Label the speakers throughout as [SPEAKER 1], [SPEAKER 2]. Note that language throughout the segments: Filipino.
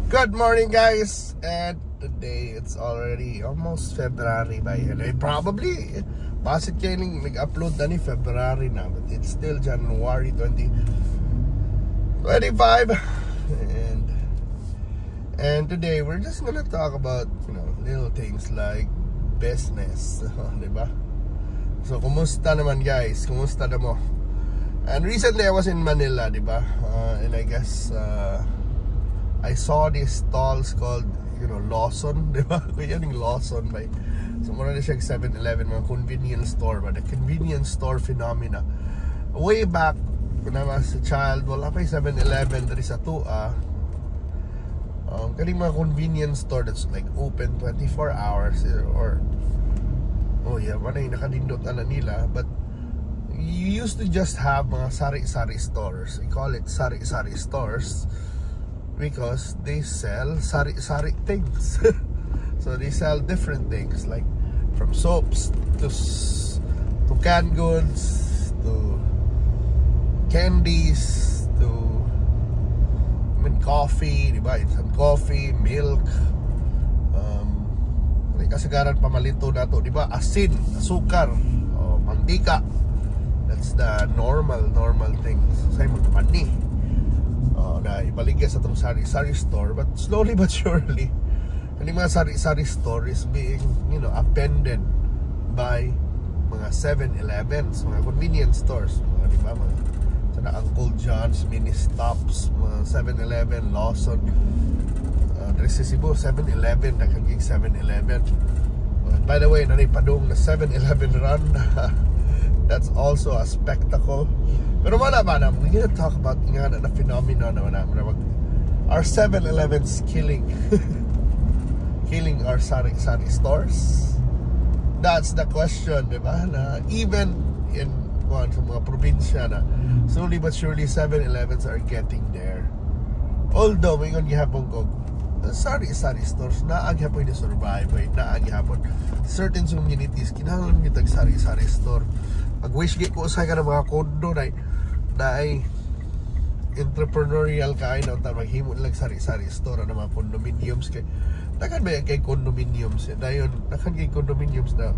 [SPEAKER 1] Good morning, guys. And today it's already almost February by probably basit kayo nag-upload na ni February na, but it's still January 2025. And today we're just gonna talk about, little things like business, diba? So kumusta naman, guys? Kumusta na mo? And recently I was in Manila, diba? And I guess I saw these stalls called, Lawson, di ba? Kaya yung Lawson, by. So, muna na siya 7-Eleven, mga convenience store, ba? The convenience store phenomena. Way back, when I was a child, wala pa yung 7-Eleven, there is a 2A. Kaling mga convenience store that's like open 24 hours, or, wala yung nakadindot na nila, but you used to just have mga sari-sari stores. We call it sari-sari stores because they sell sari-sari things. So they sell different things, like from soaps to canned goods to candies to coffee, diba? Instant coffee, milk, kasagaran pamalito na to, diba? Asin, asukar, mantika. That's the normal things. Say magpani. Na ibaligya sa itong sari-sari store, but slowly but surely yung mga sari-sari store is being appended by mga 7-Elevens, mga convenience stores, mga diba, mga sana Uncle John's, Mini Stops, mga 7-Eleven, Lawson, Dres Cebu, 7-Eleven, nakagig 7-Eleven. By the way, nanipadong na 7-Eleven run. That's also a spectacle. Pero wala ba na, we're gonna talk about nga na phenomenon na our 7-Elevens killing our sari-sari stores. That's the question, diba? Na even in sa mga probinsya na slowly but surely 7-Elevens are getting there. Although may nga gihapon ko sari-sari stores na aghapon na survive, na aghapon certain communities kinahanglan nyo tag sari-sari store. Pag-wish ko usay ka ng mga kondo na ay entrepreneurial ka ay maghimo lang sari-sari store na mga condominiums kay nakan ba kay condominiums dayon nakan kay condominiums na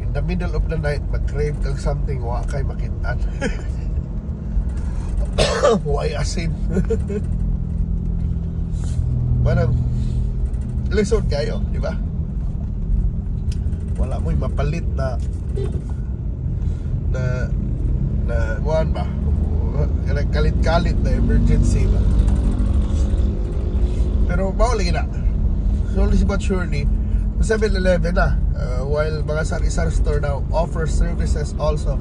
[SPEAKER 1] in the middle of the night mag-crave kang something wa kay makitaan. Why asin? Parang lisod kayo, di ba? Wala mo'y mapalit na kuhaan ba? Kalit-kalit na emergency ba? Pero mauli na. Slowly but surely 7-Eleven na, while mga sari-sari store now offer services also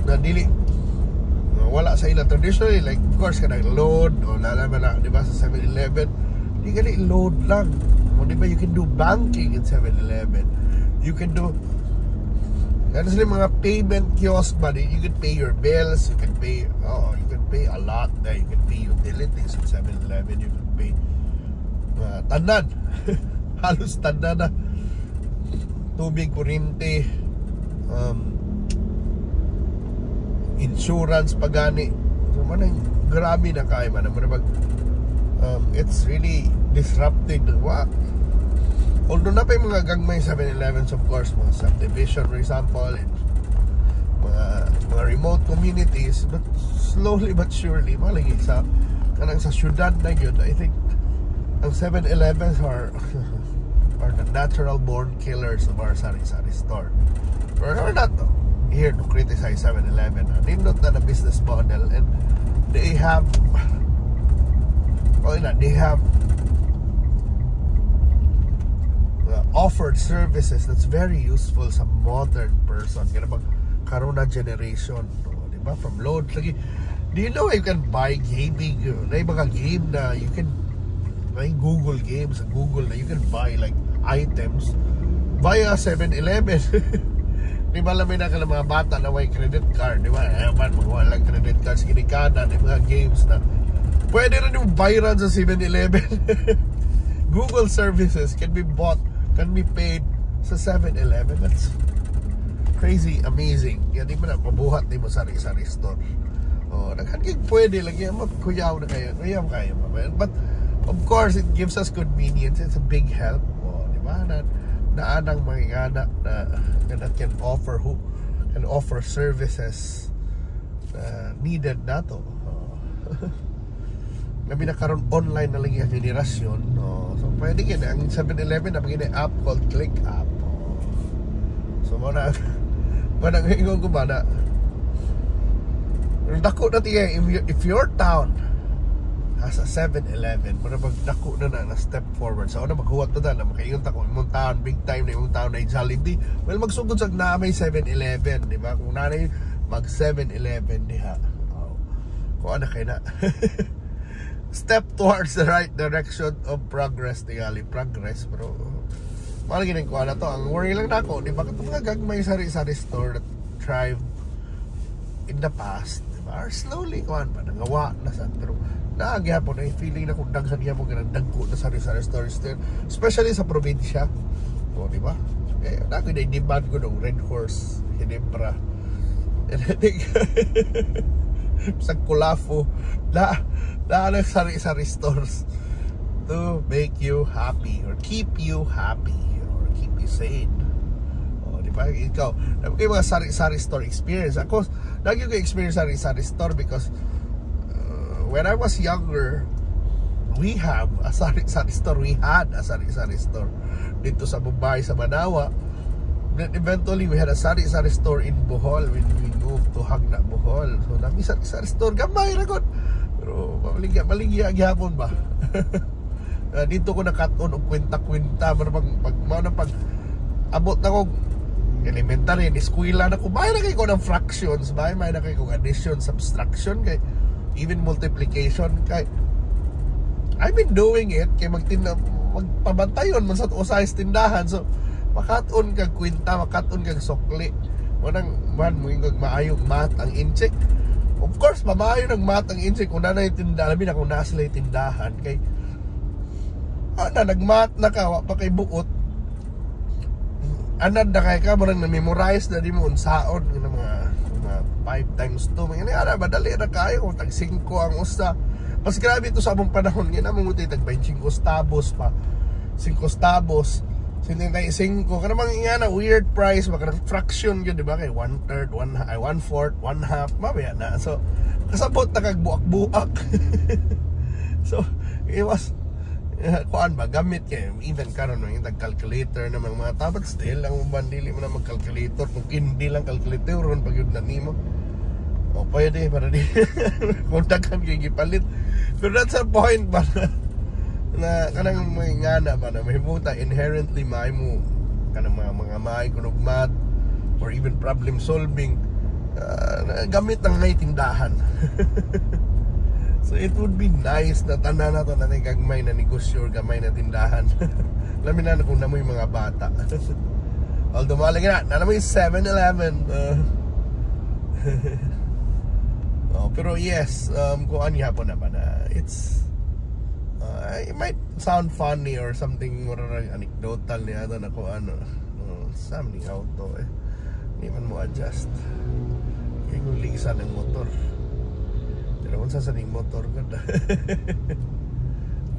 [SPEAKER 1] na dili wala sa ila traditionally, like of course kanang load o lalaman na, di ba, sa 7-Eleven di ka load lang o, di ba, you can do banking in 7-Eleven, you can do sila mga payment kiosk ba, you can pay your bills, you can pay a lot there, you can pay utilities at 7-Eleven, you can pay tanan halos tanan na tubig, kuryente, insurance, pagani. So manang grabe na kaya man it's really disrupting the work. Although na pa yung mga gagmay 7-Elevens, of course, mga subdivision for example, and mga remote communities, but slowly but surely malagi sa kanang sa syudad na yun, I think ang 7-Elevens are the natural born killers of our sari-sari store. We're not here to criticize 7-Eleven. Nindot na the business model, and they have offered services that's very useful sa modern person, kaya bang karuna generation, diba? From load lagi. Do you know you can buy gaming? Na yung mga game na you can may Google games, Google na you can buy like items via 7-Eleven. Di ba alam na ka ng mga bata na may credit card, di ba? Ayaman, magwala lang credit cards, kinikada, di mga games na pwede rin yung bayran sa 7-Eleven. Google services can be bought, can be paid sa 7-Eleven. That's crazy, amazing. Kaya di mo na mabuhat, di mo sari-sari store. Naghanggang pwede lang yan, magkuyaw na kayo. Kuyaw kayo. But Of course, it gives us convenience. It's a big help. Oh, di ba? Naanang mga anak that can offer services needed na to. Nabi na karon online na lang yung generasyon. So pwede yun. Ang 7-Eleven na pagin app called Click App. So muna ngayon ko ba na dako na tiya, if your town has a 7-Eleven, muna magdako na step forward. So na maghuwat na makaingon ta ko imong town, big time na imong town na Jollibee. Well, magsugod sa na may 7-Eleven, di ba? Kung nanay mag 7-Eleven diha. Kung ano kayo na step towards the right direction of progress, tingali progress, pero malagi nang kuha na to. Ang worry lang na ako, di ba, itong mga gagmay sari-sari store that thrive in the past, di ba, are slowly kuhaan pa, nangawa na sa, pero naagihapon na yung feeling na kung daghan niya mo dagko na sari-sari stores there, especially sa probinsya. O, di ba, eh, naku na demand ko ng Red Horse, Ginebra, and I think sa Kulafo na sari-sari stores to make you happy or keep you happy or keep you sane. O, di ba? Ikaw, kayo mga sari-sari store experience. Ako, lagi ko experience sari-sari store because when I was younger, we have a sari-sari store. We had a sari-sari store dito sa Mumbai, sa Manawa. Then eventually, we had a sari-sari store in Bohol when we moved to Hagna, Bohol. So, nami sari-sari store. Gamay na ko. Pero, maligya gyapon ba? Dito ko nakaton og kwenta-kwenta. Pag abot na ko elementary, eskwela na ko. Bahay na kayo ko ng fractions. Bahay na kayo kong addition, subtraction. Kay, even multiplication. Kay, I've been doing it. Kaya magpabantayon man sa usay tindahan. So, makaton kag kwenta, makaton kag sukli. Wanang man mo yung maayong math ang incheck. Of course, mamayo ng math ang incheck kung na yung tindahan. Labi na kung nasa yung tindahan. Kay, nagmath na ka, pa kay buot. Anad na kay ka, marang na-memorize na di mo unsaon ng mga 5 times 2. Mga madali na kayo. Tag 5 ang usta. Mas grabe ito sa among panahon. Yan among utay, tag 25 stabos pa. 5 stabos. 75 ka namang nga na weird price, baka fraction yun, di ba? Kay 1/3, 1/4, 1/2, mamaya na. So, kasabot na kagbuak-buak. So, it was kuan ba, gamit kayo. Even karon yung tag-calculator na mga tapat, still lang mo bandili mo na mag-calculator. Kung hindi lang calculator, ron pag yun na nimo. O, pwede, para di kung daghan kayo gipalit. Pero that's a point ba na kanang may ngana ba na may buta inherently may mo kanang mga may kunog math or even problem solving gamit ng may tindahan. So it would be nice na tanan na to na gagmay na negosyo or gamay na tindahan. Lamin na kung namoy mga bata. Although malagi na namoy 7-Eleven. Pero yes, kung ano hapon na ba na it might sound funny or something more anecdotal niya na kung ano something auto hindi man mo adjust kaya kung lisa ng motor pero kung saan yung motor ganda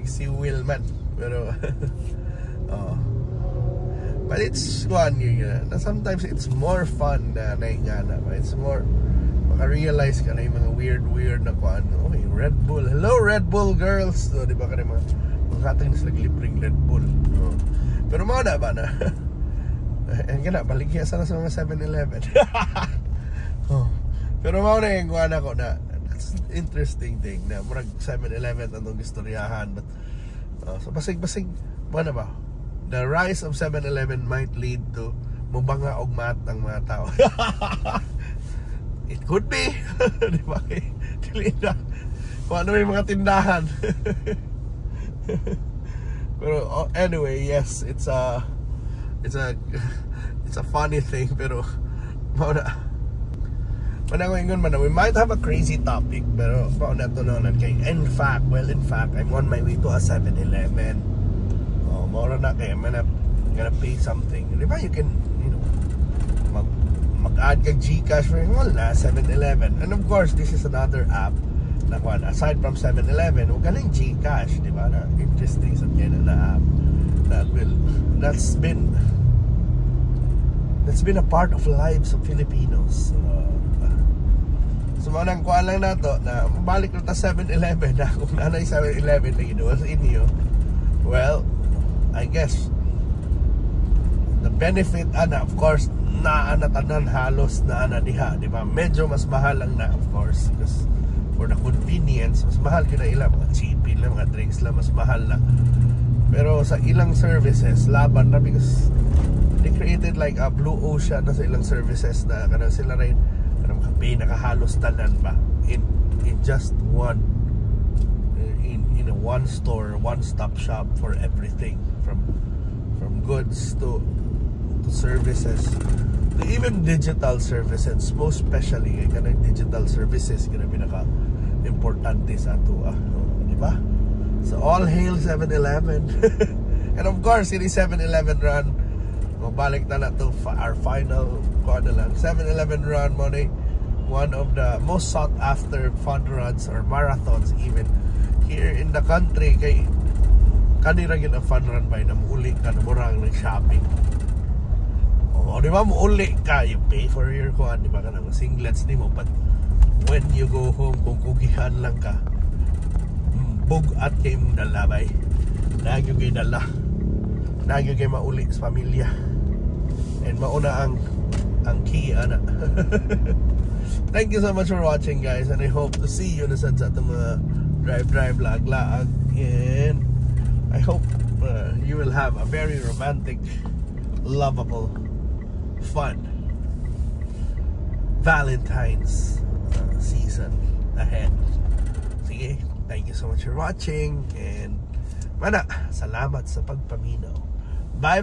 [SPEAKER 1] si wheel man pero but it's fun na sometimes it's more fun na naingana it's more maka-realize ka na yung mga weird na kung ano. Okay, Red Bull. Hello, Red Bull girls. So, di ba ka na mga katang sila libreng Red Bull. Pero mga na ba na? Ayan ka na, baligya sana sa mga 7-Eleven. Pero mga na yung kuha ko na that's interesting thing na murag 7-Eleven ang istoryahan. But, so, basig-basig, mga na ba? The rise of 7-Eleven might lead to mubanga og mat ang mga tao. It could be. Di ba? Dili na. Kung ano yung mga tindahan. Pero anyway, yes, it's a funny thing. Pero mauna ko ingon man, we might have a crazy topic. Pero mauna to noon kay in fact, I'm on my way to a 7-Eleven. Mauna na kay I'm gonna pay something. Di ba? You can, mag-add kag GCash for na 7-Eleven. And of course, this is another app kwan, aside from 7-Eleven, huwag galing GCash, di ba? Na interesting sa kaya na app. That's been a part of lives of Filipinos. So manang kuha lang na to na mabalik na ta 7-Eleven na kung nanay 7-Eleven na ginawa sa inyo. Well, I guess the benefit ana, of course, naanatanan halos na ana diha, di ba? Medyo mas mahal lang na, of course, because for the convenience, mas mahal yun na ilang mga chippy lang, mga drinks lang, mas mahal na. Pero sa ilang services, laban na, because they created like a blue ocean na sa ilang services na kanang sila rin nakahalos tanan ba in just one in a one store, one stop shop for everything, from goods to services to even digital services, most especially kanang digital services kaya pinaka importante sa ato, di ba? So all hail 7-Eleven. And of course in the 7-Eleven run, mabalik na to our final quarter lang. 7-Eleven run mo na one of the most sought after fun runs or marathons even here in the country. Kay kanira yun ang fun run by na muuli ka na murang ng shopping. O di ba, muuli ka, you pay for your kuhan, di ba ka ng singlets ni mo, but when you go home, kung kugihan lang ka, bugat kayo mong dalabay, nagyo kayo dala, nagyo kayo mauli sa pamilya, and mauna ang key ana. Thank you so much for watching, guys, and I hope to see you na sa itong mga drive lag, and I hope you will have a very romantic, lovable, fun Valentine's season ahead. Sige, thank you so much for watching, and mana, salamat sa pagpaminaw. Bye.